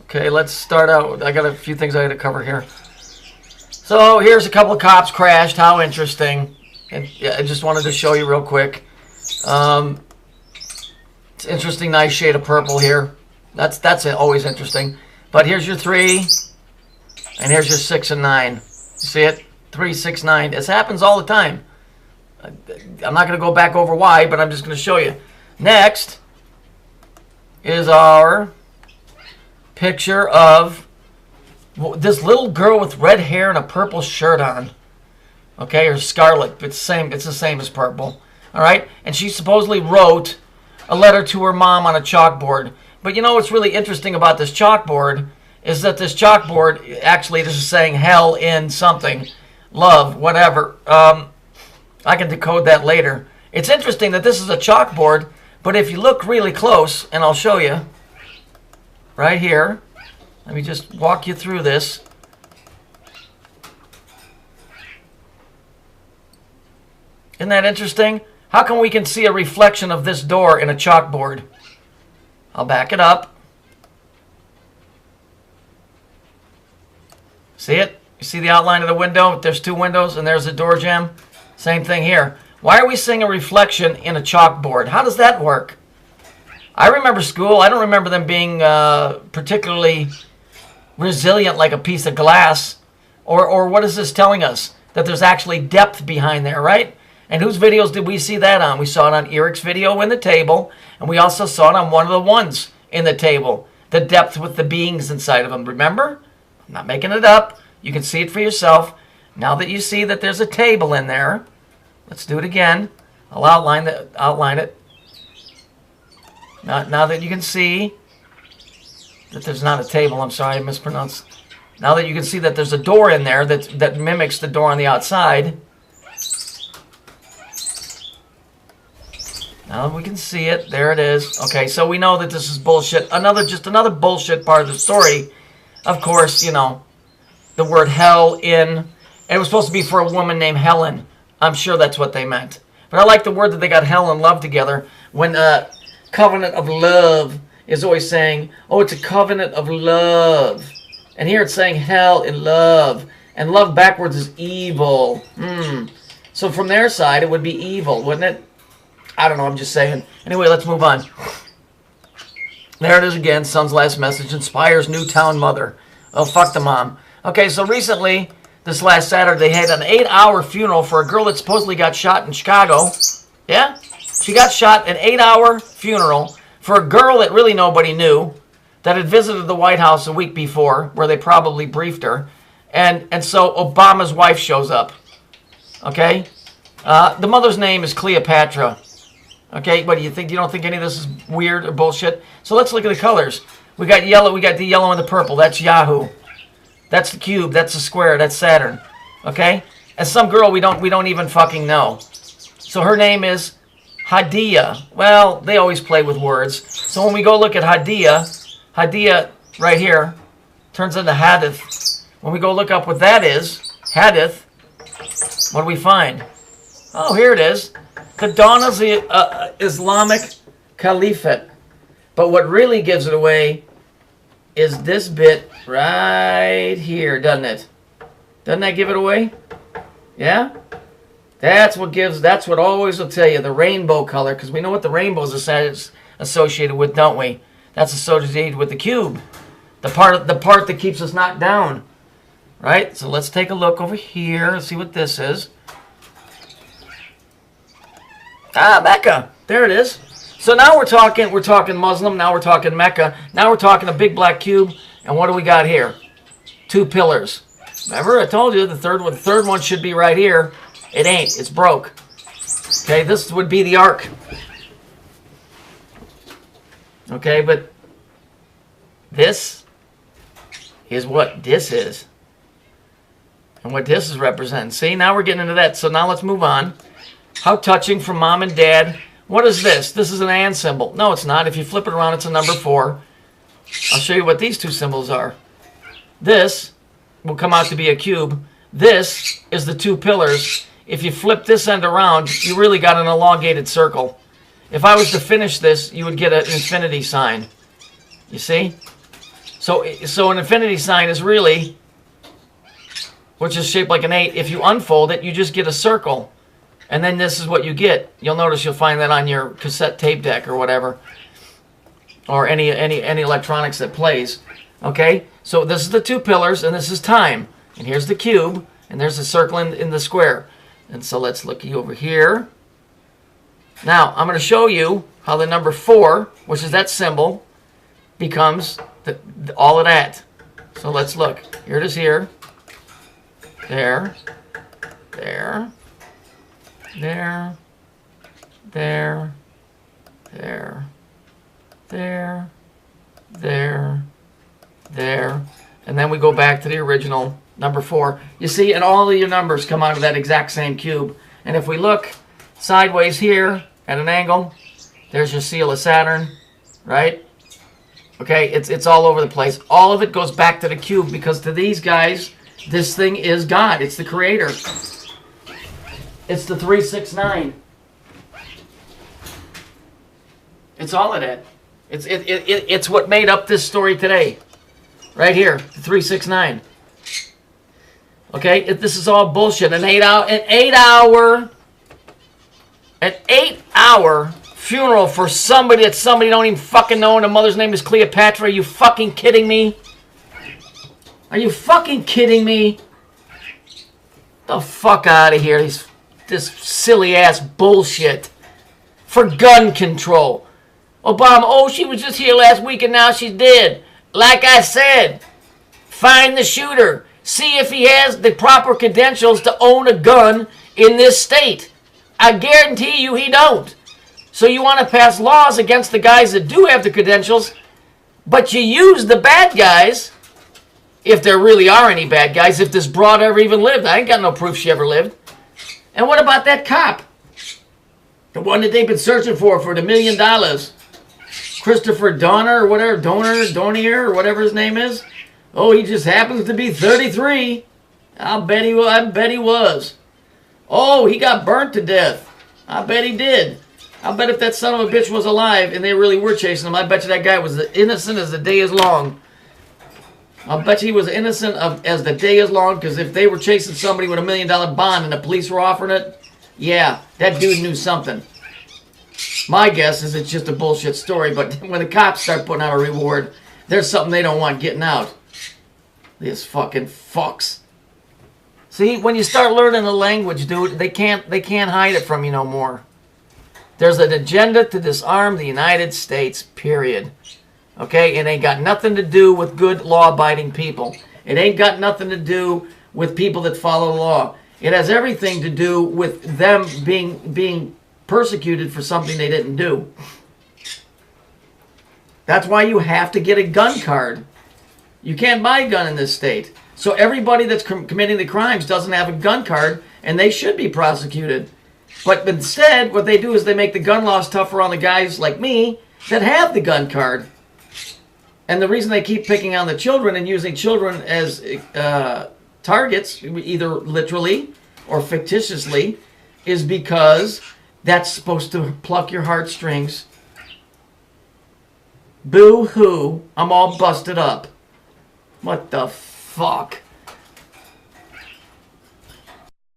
Okay, let's start out. I got a few things I got to cover here. So here's a couple of cops crashed. How interesting. And yeah, I just wanted to show you real quick. It's interesting, nice shade of purple here. That's always interesting. But here's your 3, and here's your 6 and 9. You see it? 3, 6, 9. This happens all the time. I'm not going to go back over why, but I'm just going to show you. Next is our picture of this little girl with red hair and a purple shirt on. Okay, or scarlet. It's the same as purple. All right, and she supposedly wrote a letter to her mom on a chalkboard. But you know what's really interesting about this chalkboard is that this chalkboard, actually this is saying hell in something, love, whatever. I can decode that later. It's interesting that this is a chalkboard, but if you look really close, and I'll show you right here, let me just walk you through this. Isn't that interesting? How come we can see a reflection of this door in a chalkboard? I'll back it up. See it? You see the outline of the window? There's 2 windows and there's a door jamb. Same thing here. Why are we seeing a reflection in a chalkboard? How does that work? I remember school. I don't remember them being particularly resilient like a piece of glass. Or what is this telling us? That there's actually depth behind there, right? And whose videos did we see that on? We saw it on Eric's video in the table, and we also saw it on one of the ones in the table. The depth with the beings inside of them. Remember? I'm not making it up. You can see it for yourself. Now that you see that there's a table in there, let's do it again. I'll outline it. Now that you can see that there's not a table, I'm sorry, I mispronounced. Now that you can see that there's a door in there that mimics the door on the outside. Now we can see it. There it is. Okay, so we know that this is bullshit. Just another bullshit part of the story. Of course, you know, the word hell in. And it was supposed to be for a woman named Helen. I'm sure that's what they meant. But I like the word that they got hell and love together. When covenant of love is always saying, oh, it's a covenant of love. And here it's saying hell and love. And love backwards is evil. So from their side, it would be evil, wouldn't it? I don't know, I'm just saying. Anyway, let's move on. There it is again. Son's last message inspires Newtown mother. Oh, fuck the mom. Okay, so recently, this last Saturday, they had an 8-hour funeral for a girl that supposedly got shot in Chicago. Yeah? She got shot, an 8-hour funeral for a girl that really nobody knew, that had visited the White House a week before, where they probably briefed her. And so Obama's wife shows up. Okay? The mother's name is Cleopatra. Okay, what do you think? You don't think any of this is weird or bullshit? So let's look at the colors. We got yellow. We got the yellow and the purple. That's Yahoo. That's the cube. That's the square. That's Saturn. Okay, and some girl we don't even fucking know. So her name is Hadia. Well, they always play with words. So when we go look at Hadia right here turns into Hadith. When we go look up what that is, Hadith, what do we find? Oh, here it is. The dawn of the Islamic Caliphate. But what really gives it away is this bit right here, doesn't it? Doesn't that give it away? Yeah? That's what always will tell you, the rainbow color, because we know what the rainbow is associated with, don't we? That's associated with the cube. The part that keeps us knocked down. Right? So let's take a look over here and see what this is. Ah, Mecca. There it is. So now we're talking Muslim. Now we're talking Mecca. Now we're talking a big black cube. And what do we got here? 2 pillars. Remember, I told you the third one should be right here. It ain't. It's broke. Okay, this would be the ark. Okay, but this is what this is. And what this is representing. See, now we're getting into that. So now let's move on. How touching from mom and dad. What is this? This is an and symbol. No, it's not. If you flip it around, it's a number 4. I'll show you what these 2 symbols are. This will come out to be a cube. This is the 2 pillars. If you flip this end around, you really got an elongated circle. If I was to finish this, you would get an infinity sign. You see? So an infinity sign is really, which is shaped like an 8. If you unfold it, you just get a circle. And then this is what you get. You'll notice you'll find that on your cassette tape deck or whatever. Or any electronics that plays. Okay? So this is the 2 pillars, and this is time. And here's the cube, and there's a circle in the square. And so let's look over here. Now, I'm going to show you how the number 4, which is that symbol, becomes all of that. So let's look. Here it is here. There. There. There. There. There. There. There. There. And then we go back to the original number 4. You see, and all of your numbers come out of that exact same cube. And if we look sideways here at an angle, there's your seal of Saturn, right? Okay, it's all over the place. All of it goes back to the cube because to these guys, this thing is God. It's the creator. It's the 369. It's all of that. It's what made up this story today. Right here, the 369. Okay, this is all bullshit. An 8-hour funeral for somebody that somebody don't even fucking know, and the mother's name is Cleopatra. Are you fucking kidding me? Are you fucking kidding me? The fuck out of here. This silly ass bullshit. For gun control. Obama, oh, she was just here last week and now she's dead. Like I said, find the shooter. See if he has the proper credentials to own a gun in this state. I guarantee you he don't. So you want to pass laws against the guys that do have the credentials, but you use the bad guys, if there really are any bad guys, if this broad ever even lived. I ain't got no proof she ever lived. And what about that cop? The one that they've been searching for the $1 million. Christopher Donner or whatever, Donier or whatever his name is. Oh, he just happens to be 33. I bet he was. Oh, he got burnt to death. I bet he did. I bet if that son of a bitch was alive and they really were chasing him, I bet you that guy was as innocent as the day is long. I'll bet you he was innocent as the day is long, because if they were chasing somebody with $1 million bond and the police were offering it, yeah, that dude knew something. My guess is it's just a bullshit story, but when the cops start putting out a reward, there's something they don't want getting out. These fucking fucks. See, when you start learning the language, dude, they can't hide it from you no more. There's an agenda to disarm the United States, period. Okay? It ain't got nothing to do with good law-abiding people. It ain't got nothing to do with people that follow the law. It has everything to do with them being persecuted for something they didn't do. That's why you have to get a gun card. You can't buy a gun in this state. So everybody that's committing the crimes doesn't have a gun card, and they should be prosecuted. But instead, what they do is they make the gun laws tougher on the guys like me that have the gun card. And the reason they keep picking on the children and using children as targets, either literally or fictitiously, is because that's supposed to pluck your heartstrings. Boo-hoo, I'm all busted up. What the fuck?